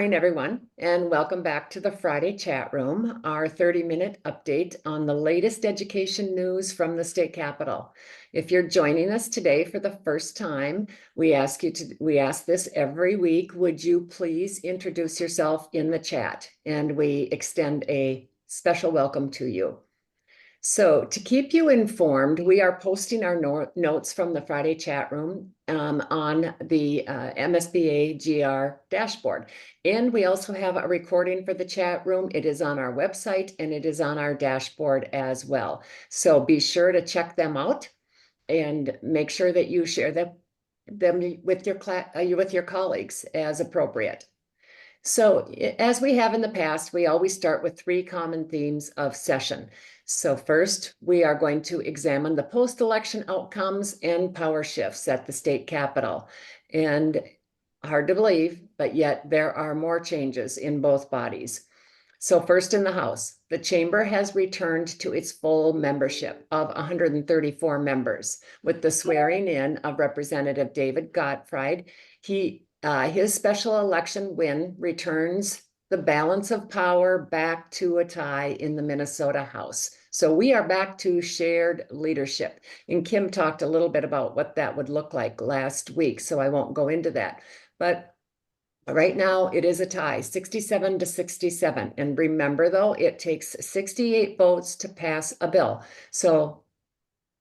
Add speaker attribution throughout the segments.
Speaker 1: Morning, everyone, and welcome back to the Friday chat room, our 30-minute update on the latest education news from the state capitol. If you're joining us today for the first time, we ask this every week. Would you please introduce yourself in the chat? And we extend a special welcome to you. So to keep you informed, we are posting our notes from the Friday chat room on the MSBA GR dashboard. And we also have a recording for the chat room. It is on our website and it is on our dashboard as well. So be sure to check them out and make sure that you share them with your colleagues as appropriate. So as we have in the past, we always start with three common themes of session. So first, we are going to examine the post-election outcomes and power shifts at the state capitol. And hard to believe, but yet there are more changes in both bodies. So first in the House, the chamber has returned to its full membership of 134 members with the swearing in of Representative David Gottfried. His special election win returns the balance of power back to a tie in the Minnesota House. So we are back to shared leadership. And Kim talked a little bit about what that would look like last week, so I won't go into that. But right now it is a tie, 67 to 67. And remember though, it takes 68 votes to pass a bill. So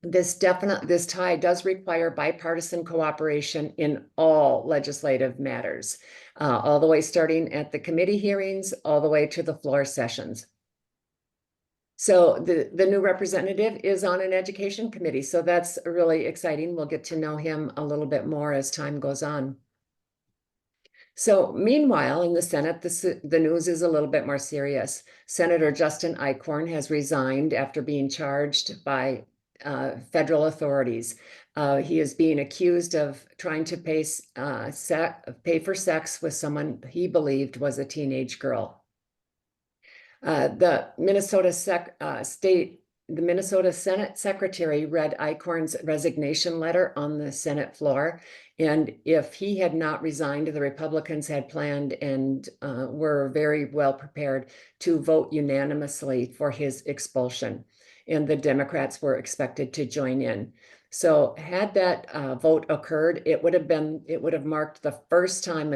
Speaker 1: this tie does require bipartisan cooperation in all legislative matters, all the way starting at the committee hearings, all the way to the floor sessions. So the new representative is on an education committee. So that's really exciting. We'll get to know him a little bit more as time goes on. So meanwhile, in the Senate, the news is a little bit more serious. Senator Justin Eichhorn has resigned after being charged by federal authorities. He is being accused of trying to pay for sex with someone he believed was a teenage girl. The Minnesota Senate secretary read Eichhorn's resignation letter on the Senate floor. And if he had not resigned, the Republicans had planned and were very well prepared to vote unanimously for his expulsion. And the Democrats were expected to join in. So had that vote occurred, it would have marked the first time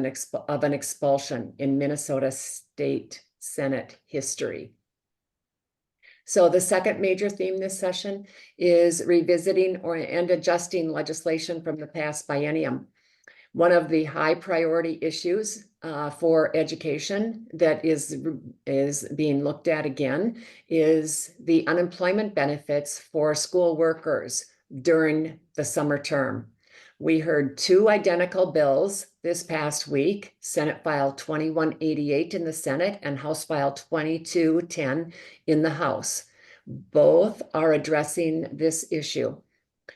Speaker 1: of an expulsion in Minnesota State Senate history. So the second major theme this session is revisiting and adjusting legislation from the past biennium. One of the high priority issues for education that is being looked at again is the unemployment benefits for school workers during the summer term. We heard two identical bills this past week, Senate File 2188 in the Senate and House File 2210 in the House. Both are addressing this issue.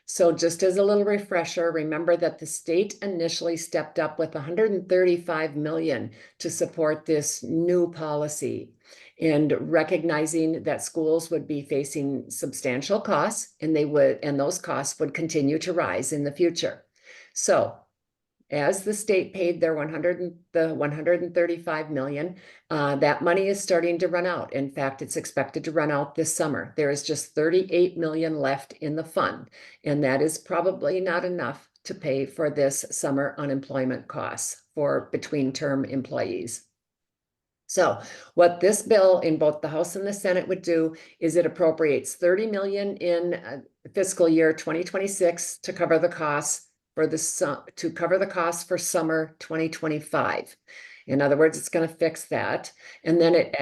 Speaker 1: So just as a little refresher, remember that the state initially stepped up with $135 million to support this new policy, and recognizing that schools would be facing substantial costs and those costs would continue to rise in the future. So as the state paid their $135 million, that money is starting to run out. In fact, it's expected to run out this summer. There is just $38 million left in the fund, and that is probably not enough to pay for this summer unemployment costs for between-term employees. So what this bill in both the House and the Senate would do is it appropriates $30 million in fiscal year 2026 to cover the costs for summer 2025. In other words, it's going to fix that. And then it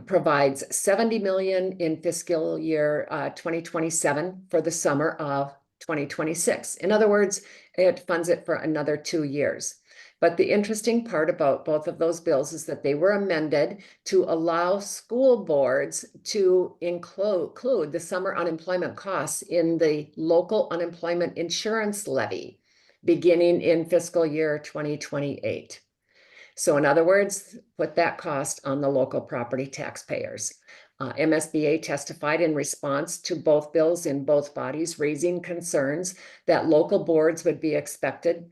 Speaker 1: provides $70 million in fiscal year 2027 for the summer of 2026. In other words, it funds it for another 2 years. But the interesting part about both of those bills is that they were amended to allow school boards to include the summer unemployment costs in the local unemployment insurance levy beginning in fiscal year 2028. So in other words, put that cost on the local property taxpayers. MSBA testified in response to both bills in both bodies, raising concerns that local boards would be expected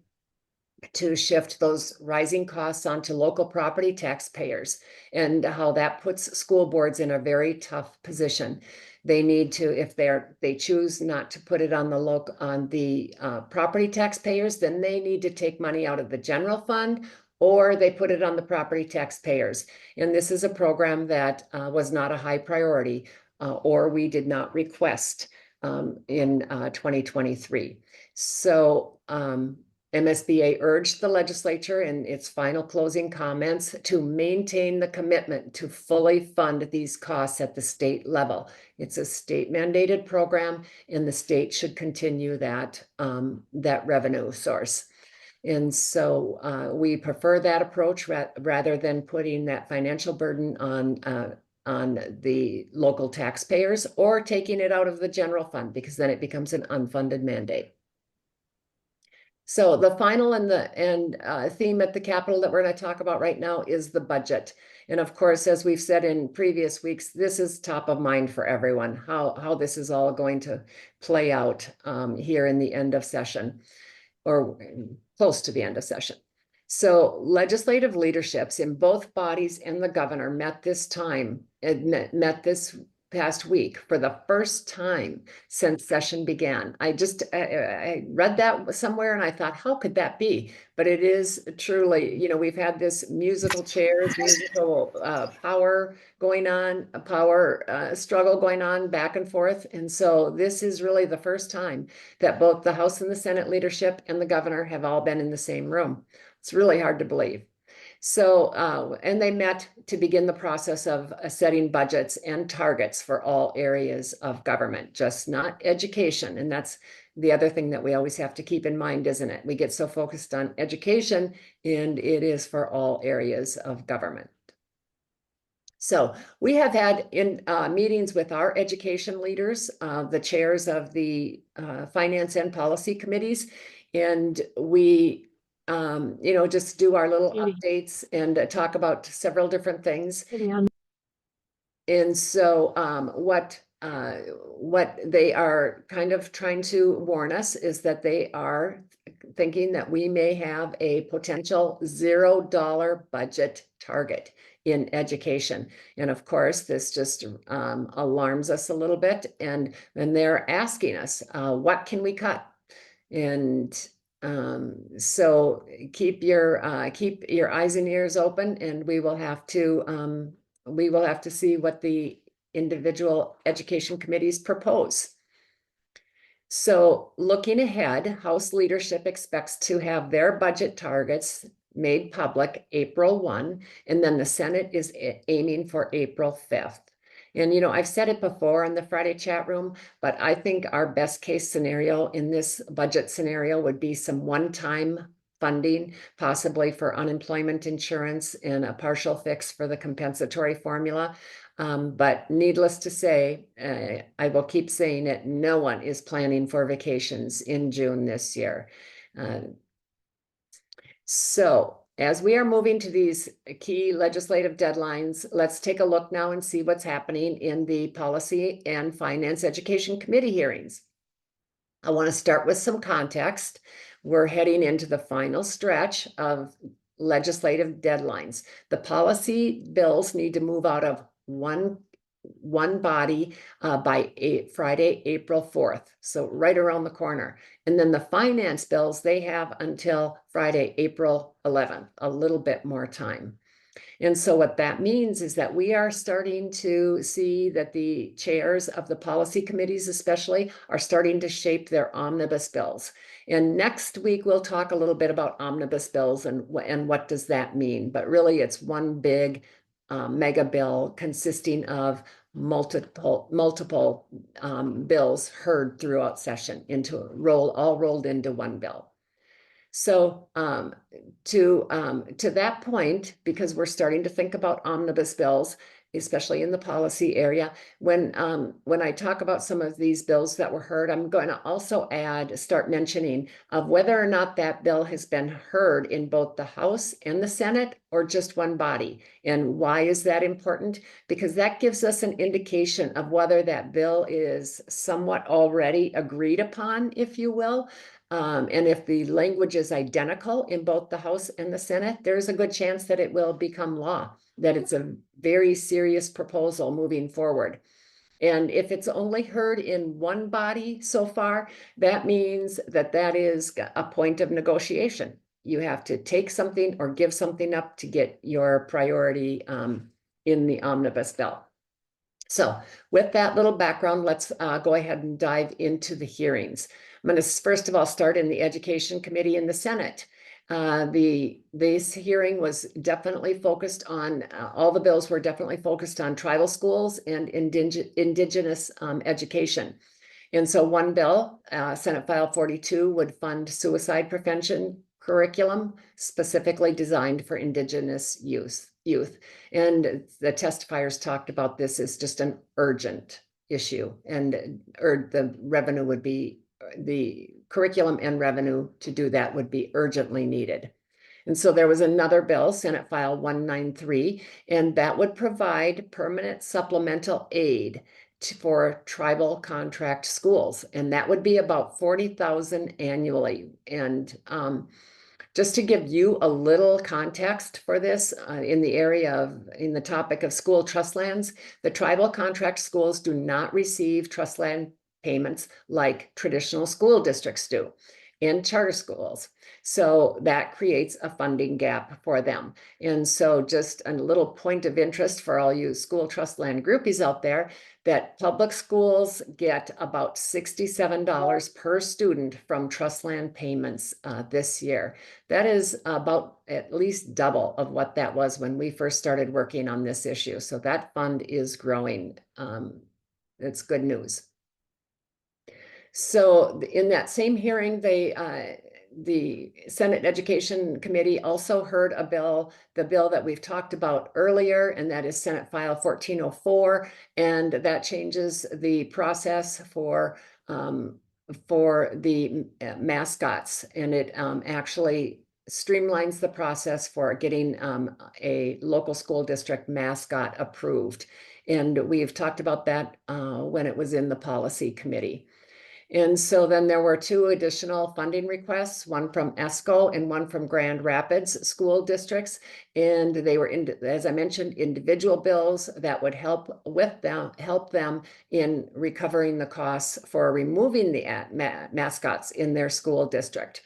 Speaker 1: to shift those rising costs onto local property taxpayers, and how that puts school boards in a very tough position. They need to, if they choose not to put it on the property taxpayers, then they need to take money out of the general fund, or they put it on the property taxpayers. And this is a program that was not a high priority, or we did not request in 2023. So MSBA urged the legislature in its final closing comments to maintain the commitment to fully fund these costs at the state level. It's a state mandated program, and the state should continue that revenue source. And so we prefer that approach rather than putting that financial burden on the local taxpayers, or taking it out of the general fund, because then it becomes an unfunded mandate. So the final theme at the Capitol that we're going to talk about right now is the budget. And of course, as we've said in previous weeks, this is top of mind for everyone, how this is all going to play out here in the end of session, or close to the end of session. So legislative leaderships in both bodies and the governor met this past week for the first time since session began. I read that somewhere and I thought, how could that be? But it is truly, we've had this musical chairs, musical power going on, a power struggle going on back and forth. And so this is really the first time that both the House and the Senate leadership and the governor have all been in the same room. It's really hard to believe. So, and they met to begin the process of setting budgets and targets for all areas of government, just not education. And that's the other thing that we always have to keep in mind, isn't it? We get so focused on education, and it is for all areas of government. So we have had meetings with our education leaders, the chairs of the finance and policy committees, and we just do our little updates and talk about several different things. And so what they are kind of trying to warn us is that they are thinking that we may have a potential $0 budget target in education. And of course, this just alarms us a little bit. And they're asking us, what can we cut? And so keep your eyes and ears open, and we will have to see what the individual education committees propose. So looking ahead, House leadership expects to have their budget targets made public April 1, and then the Senate is aiming for April 5th. And, I've said it before in the Friday chat room, but I think our best case scenario in this budget scenario would be some one-time funding, possibly for unemployment insurance and a partial fix for the compensatory formula. But needless to say, I will keep saying it, no one is planning for vacations in June this year. So as we are moving to these key legislative deadlines, let's take a look now and see what's happening in the Policy and Finance Education Committee hearings. I want to start with some context. We're heading into the final stretch of legislative deadlines. The policy bills need to move out of one body by Friday, April 4th. So right around the corner. And then the finance bills, they have until Friday, April 11th, a little bit more time. And so what that means is that we are starting to see that the chairs of the policy committees especially are starting to shape their omnibus bills. And next week, we'll talk a little bit about omnibus bills and what does that mean. But really, it's one big mega bill consisting of multiple bills heard throughout session all rolled into one bill. So to that point, because we're starting to think about omnibus bills, especially in the policy area, when I talk about some of these bills that were heard, I'm going to also start mentioning of whether or not that bill has been heard in both the House and the Senate, or just one body. And why is that important? Because that gives us an indication of whether that bill is somewhat already agreed upon, if you will, And if the language is identical in both the House and the Senate, there's a good chance that it will become law, that it's a very serious proposal moving forward. And if it's only heard in one body so far, that means that that is a point of negotiation. You have to take something or give something up to get your priority in the omnibus bill. So with that little background, let's go ahead and dive into the hearings. I'm going to first of all start in the Education Committee in the Senate. This hearing was definitely focused on, all the bills were definitely focused on tribal schools and indigenous education. And so one bill, Senate File 42, would fund suicide prevention curriculum specifically designed for indigenous youth. And the testifiers talked about this as just an urgent issue, and or the revenue would be, the curriculum and revenue to do that would be urgently needed. And so there was another bill, Senate File 193, and that would provide permanent supplemental aid for tribal contract schools. And that would be about 40,000 annually. And just to give you a little context for this, in the topic of school trust lands, the tribal contract schools do not receive trust land payments like traditional school districts do and charter schools. So that creates a funding gap for them. And so just a little point of interest for all you school trust land groupies out there, that public schools get about $67 per student from trust land payments this year. That is about at least double of what that was when we first started working on this issue. So that fund is growing. It's good news. So in that same hearing, the Senate Education Committee also heard a bill, the bill that we've talked about earlier, and that is Senate File 1404, and that changes the process for the mascots, and it actually streamlines the process for getting a local school district mascot approved. And we've talked about that when it was in the policy committee. And so then there were two additional funding requests, one from ESCO and one from Grand Rapids school districts. And they were, as I mentioned, individual bills that would help them in recovering the costs for removing the mascots in their school district.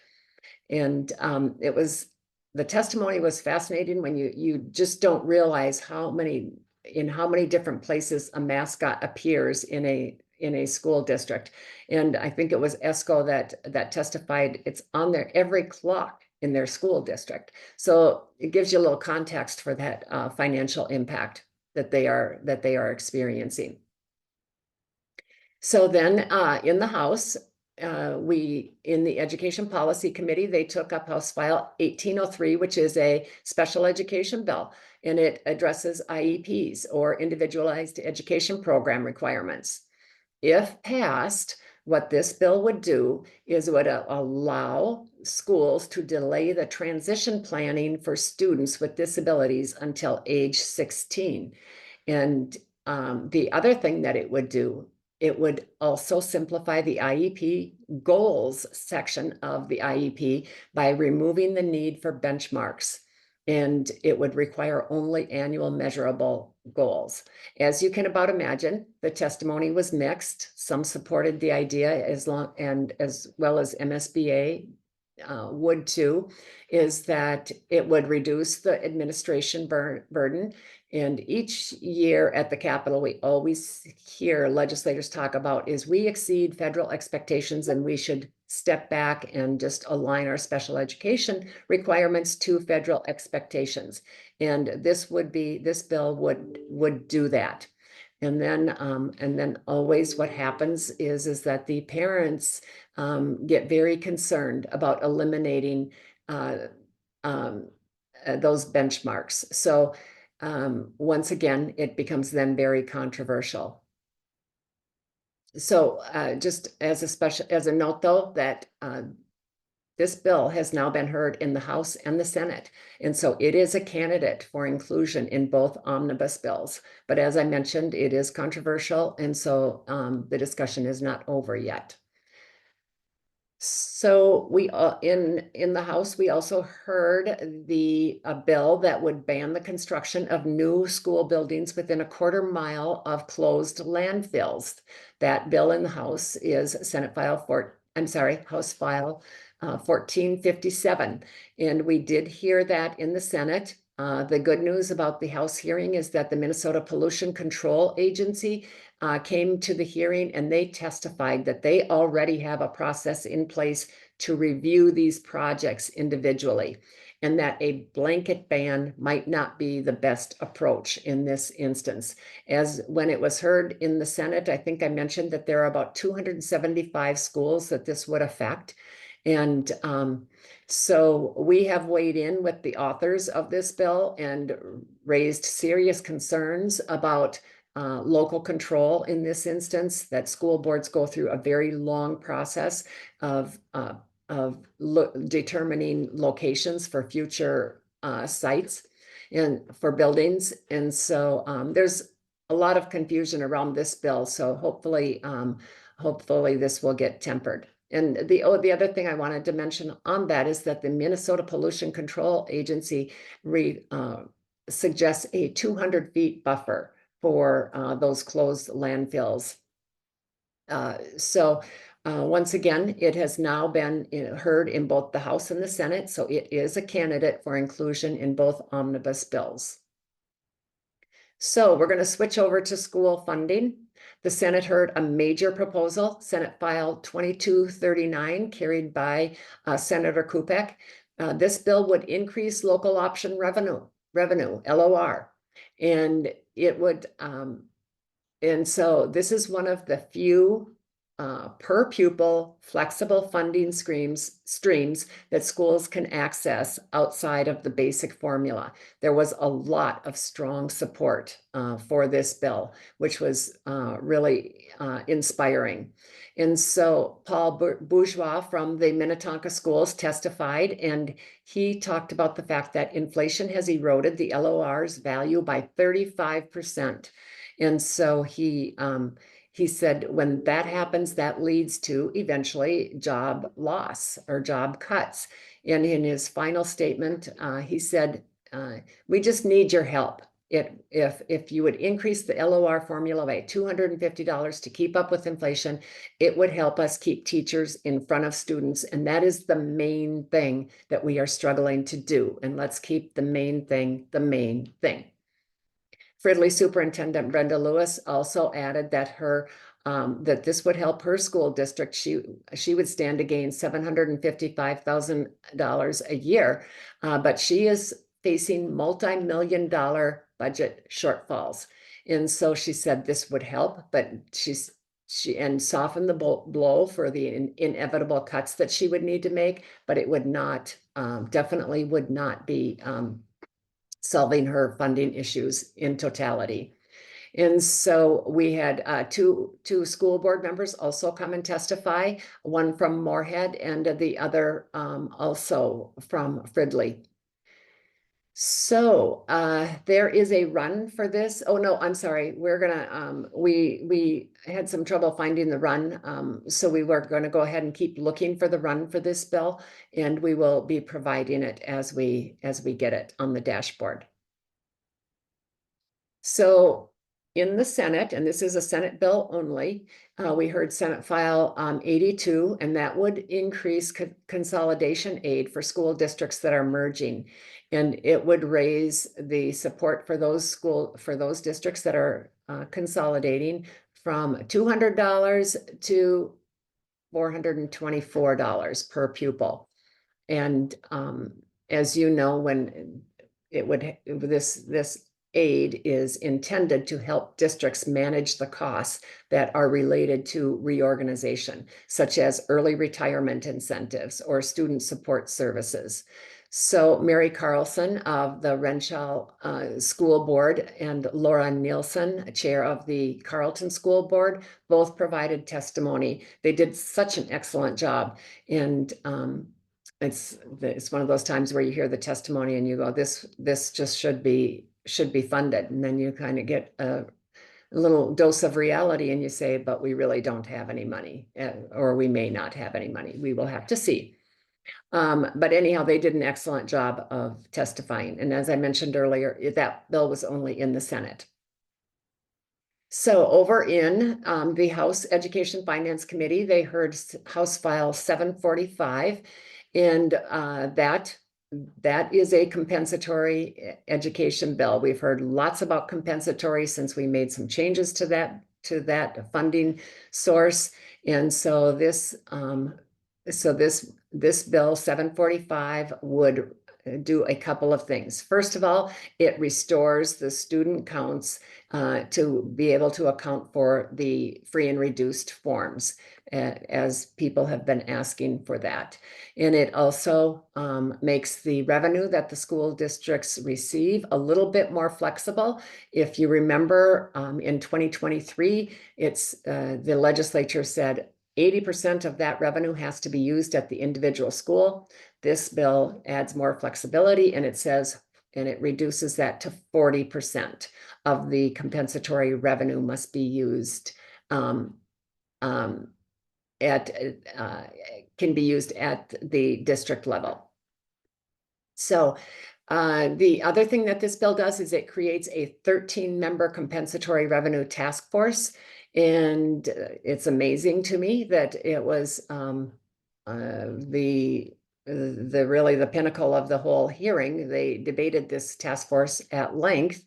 Speaker 1: And the testimony was fascinating when you just don't realize in how many different places a mascot appears in a school district. And I think it was ESCO that testified it's on every clock in their school district. So it gives you a little context for that financial impact that they are experiencing. So then in the House, in the Education Policy Committee, they took up House File 1803, which is a special education bill, and it addresses IEPs, or individualized education program requirements. If passed, what this bill would do is it would allow schools to delay the transition planning for students with disabilities until age 16. And the other thing that it would do, it would also simplify the IEP goals section of the IEP by removing the need for benchmarks. And it would require only annual measurable goals. As you can about imagine, the testimony was mixed. Some supported the idea as well as MSBA would too, is that it would reduce the administration burden. And each year at the Capitol, we always hear legislators talk about is we exceed federal expectations and we should step back and just align our special education requirements to federal expectations. And this bill would do that. And then always what happens is that the parents get very concerned about eliminating those benchmarks. So once again, it becomes then very controversial. So just as a note though, that this bill has now been heard in the House and the Senate. And so it is a candidate for inclusion in both omnibus bills. But as I mentioned, it is controversial. And so the discussion is not over yet. So we, in the House, we also heard a bill that would ban the construction of new school buildings within a quarter mile of closed landfills. That bill in the House is House File 1457. And we did hear that in the Senate. The good news about the House hearing is that the Minnesota Pollution Control Agency came to the hearing and they testified that they already have a process in place to review these projects individually, and that a blanket ban might not be the best approach in this instance. As when it was heard in the Senate, I think I mentioned that there are about 275 schools that this would affect. And so we have weighed in with the authors of this bill and raised serious concerns about local control in this instance, that school boards go through a very long process of determining locations for future sites and for buildings. And so there's a lot of confusion around this bill. So hopefully this will get tempered. And the other thing I wanted to mention on that is that the Minnesota Pollution Control Agency suggests a 200 feet buffer for those closed landfills. Once again, it has now been heard in both the House and the Senate, so it is a candidate for inclusion in both omnibus bills. So we're going to switch over to school funding. The Senate heard a major proposal, Senate File 2239, carried by Senator Kupek. This bill would increase local option revenue, LOR, and it would, and so this is one of the few per pupil flexible funding streams that schools can access outside of the basic formula. There was a lot of strong support for this bill, which was really inspiring. And so Paul Bourgeois from the Minnetonka schools testified, and he talked about the fact that inflation has eroded the LOR's value by 35%. And so he said when that happens, that leads to eventually job loss or job cuts. And in his final statement, he said, we just need your help. If you would increase the LOR formula by $250 to keep up with inflation, it would help us keep teachers in front of students. And that is the main thing that we are struggling to do. And let's keep the main thing, the main thing. Fridley Superintendent Brenda Lewis also added that that this would help her school district. She would stand to gain $755,000 a year, but she is facing multi-million-dollar budget shortfalls. And so she said this would help, but she soften the blow for the inevitable cuts that she would need to make, but it would not, definitely would not be solving her funding issues in totality. And so we had two school board members also come and testify, one from Moorhead and the other also from Fridley. So there is a run for this. Oh no, I'm sorry. We're gonna we had some trouble finding the run, so we were going to go ahead and keep looking for the run for this bill, and we will be providing it as we get it on the dashboard. So in the Senate, and this is a Senate bill only, we heard Senate File 82, and that would increase consolidation aid for school districts that are merging. And it would raise the support for those districts that are consolidating from $200 to $424 per pupil. And as you know, when this aid is intended to help districts manage the costs that are related to reorganization, such as early retirement incentives or student support services. So Mary Carlson of the Renshaw School Board and Laura Nielsen, chair of the Carleton School Board, both provided testimony. They did such an excellent job. And it's one of those times where you hear the testimony and you go, this just should be funded. And then you kind of get little dose of reality and you say, but we really don't have any money, or we may not have any money. We will have to see. But anyhow, they did an excellent job of testifying. And as I mentioned earlier, that bill was only in the Senate. So over in the House Education Finance Committee, they heard House File 745, and that is a compensatory education bill. We've heard lots about compensatory since we made some changes to that funding source, and so this bill 745 would do a couple of things. First of all, it restores the student counts to be able to account for the free and reduced forms, as people have been asking for that. And it also makes the revenue that the school districts receive a little bit more flexible. If you remember, in 2023, the legislature said 80% of that revenue has to be used at the individual school. This bill adds more flexibility, and it reduces that to 40% of the compensatory revenue must be used can be used at the district level. So the other thing that this bill does is it creates a 13-member compensatory revenue task force. And it's amazing to me that it was really the pinnacle of the whole hearing. They debated this task force at length.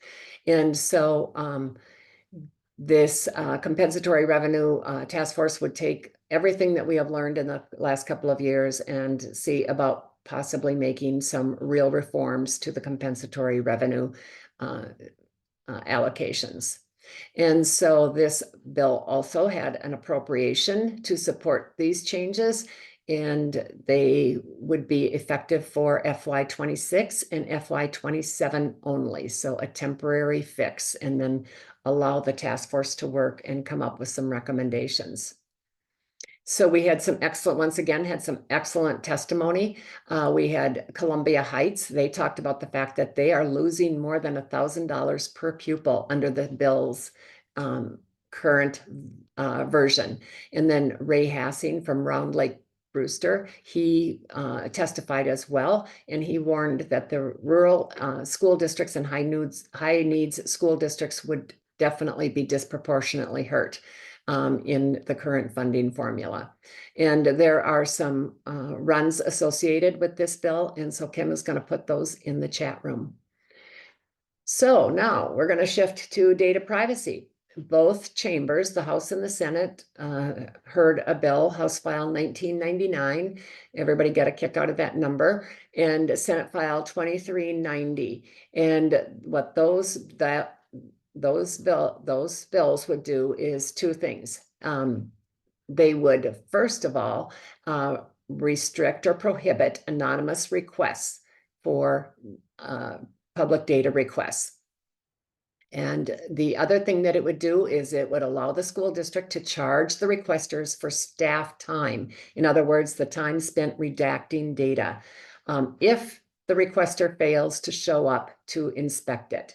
Speaker 1: And so this compensatory revenue task force would take everything that we have learned in the last couple of years and see about possibly making some real reforms to the compensatory revenue allocations. And so this bill also had an appropriation to support these changes, and they would be effective for FY26 and FY27 only. So a temporary fix, and then allow the task force to work and come up with some recommendations. So we had once again, had some excellent testimony. We had Columbia Heights. They talked about the fact that they are losing more than $1,000 per pupil under the bill's current version. And then Ray Hassing from Round Lake Brewster, he testified as well, and he warned that the rural school districts and high needs school districts would definitely be disproportionately hurt in the current funding formula. And there are some runs associated with this bill, and so Kim is going to put those in the chat room. So now we're going to shift to data privacy. Both chambers, the House and the Senate, heard a bill, House File 1999. Everybody got a kick out of that number, and Senate File 2390. And what those bills would do is two things. They would, first of all, restrict or prohibit anonymous requests for public data requests. And the other thing that it would do is it would allow the school district to charge the requesters for staff time. In other words, the time spent redacting data, if the requester fails to show up to inspect it.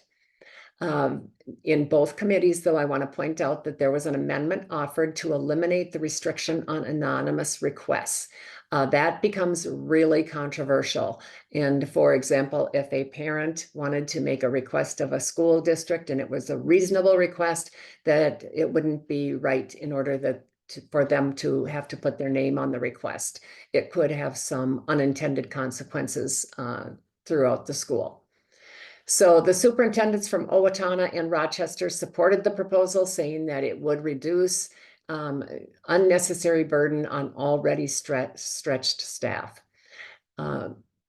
Speaker 1: In both committees, though, I want to point out that there was an amendment offered to eliminate the restriction on anonymous requests. That becomes really controversial. And for example, if a parent wanted to make a request of a school district and it was a reasonable request, that it wouldn't be right in order for them to have to put their name on the request. It could have some unintended consequences throughout the school. So the superintendents from Owatonna and Rochester supported the proposal, saying that it would reduce unnecessary burden on already stretched staff.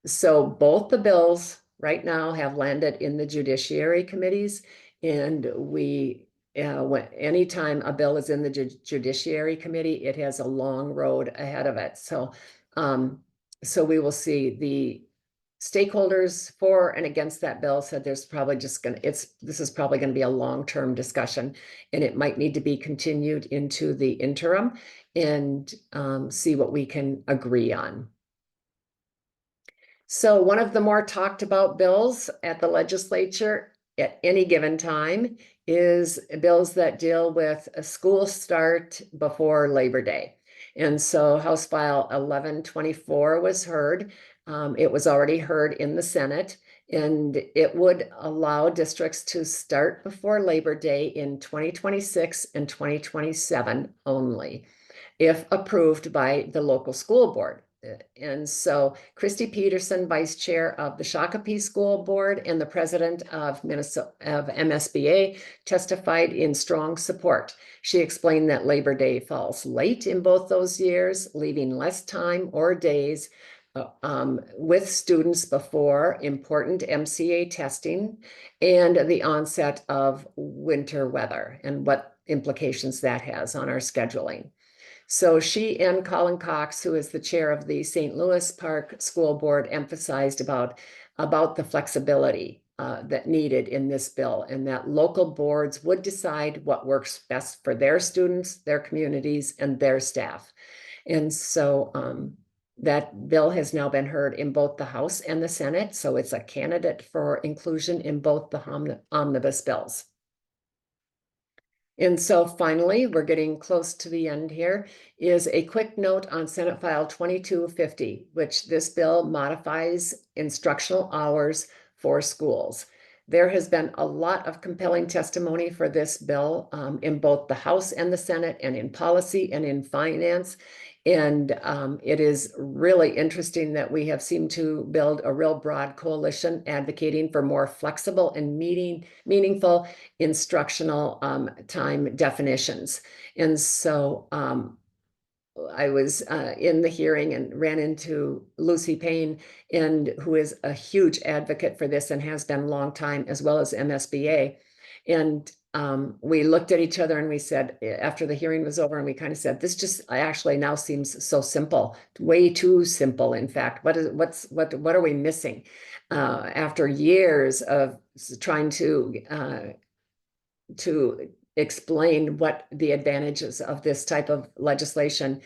Speaker 1: So both the bills right now have landed in the judiciary committees, and anytime a bill is in the judiciary committee, it has a long road ahead of it. So we will see. The stakeholders for and against that bill said this is probably going to be a long-term discussion, and it might need to be continued into the interim and see what we can agree on. So one of the more talked about bills at the legislature at any given time is bills that deal with a school start before Labor Day. And so House File 1124 was heard. It was already heard in the Senate, and it would allow districts to start before Labor Day in 2026 and 2027 only, if approved by the local school board. And so Christy Peterson, vice chair of the Shakopee School Board and the president of MSBA, testified in strong support. She explained that Labor Day falls late in both those years, leaving less time or days with students before important MCA testing and the onset of winter weather and what implications that has on our scheduling. So she and Colin Cox, who is the chair of the St. Louis Park School Board, emphasized about the flexibility that needed in this bill, and that local boards would decide what works best for their students, their communities, and their staff. And so that bill has now been heard in both the House and the Senate, so it's a candidate for inclusion in both the omnibus bills. And so finally, we're getting close to the end here, is a quick note on Senate File 2250, which this bill modifies instructional hours for schools. There has been a lot of compelling testimony for this bill in both the House and the Senate, and in policy and in finance. And it is really interesting that we have seemed to build a real broad coalition advocating for more flexible and meaningful instructional time definitions. And so I was in the hearing and ran into Lucy Payne, and who is a huge advocate for this and has been a long time, as well as MSBA. And we looked at each other and we said, after the hearing was over, and we kind of said, this just actually now seems so simple, way too simple. In fact, what are we missing after years of trying to explain what the advantages of this type of legislation?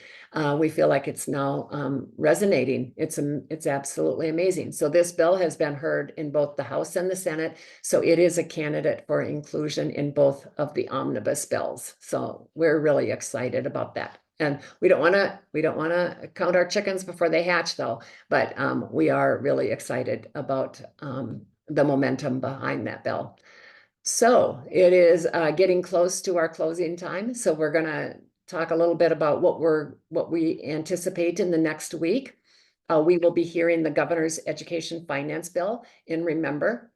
Speaker 1: We feel like it's now resonating. It's absolutely amazing. So this bill has been heard in both the House and the Senate. So it is a candidate for inclusion in both of the omnibus bills. So we're really excited about that. And we don't want to count our chickens before they hatch, though. But we are really excited about the momentum behind that bill. So it is getting close to our closing time. So we're going to talk a little bit about what we anticipate in the next week. We will be hearing the governor's education finance bill. And remember,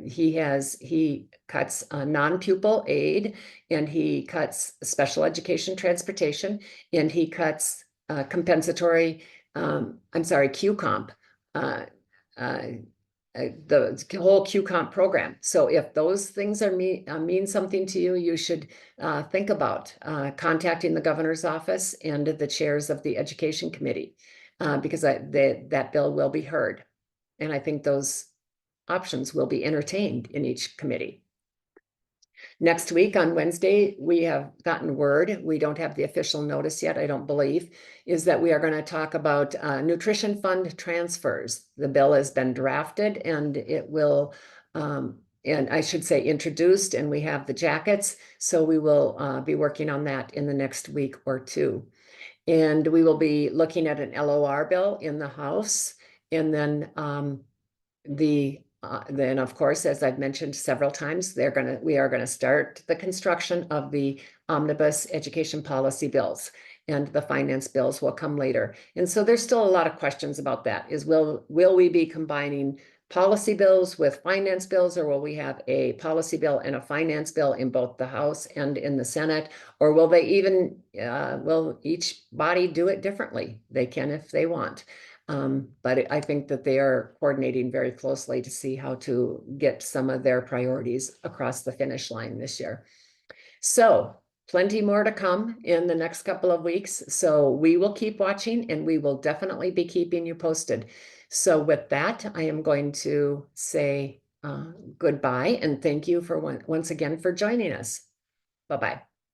Speaker 1: he cuts non-pupil aid, and he cuts special education transportation, and he cuts compensatory, QComp, the whole QComp program. So if those things are mean something to you, you should think about contacting the governor's office and the chairs of the education committee, because that bill will be heard. And I think those options will be entertained in each committee. Next week on Wednesday, we have gotten word, we don't have the official notice yet, I don't believe, is that we are going to talk about nutrition fund transfers. The bill has been drafted, and it will, and I should say introduced, and we have the jackets. So we will be working on that in the next week or two. And we will be looking at an LOR bill in the House, and then then, of course, as I've mentioned several times, we are gonna start the construction of the omnibus education policy bills, and the finance bills will come later. And so there's still a lot of questions about that. Will we be combining policy bills with finance bills, or will we have a policy bill and a finance bill in both the House and in the Senate? Or will they even, will each body do it differently? They can if they want. But I think that they are coordinating very closely to see how to get some of their priorities across the finish line this year. So plenty more to come in the next couple of weeks. So we will keep watching, and we will definitely be keeping you posted. So with that, I am going to say goodbye, and thank you for once again for joining us. Bye-bye.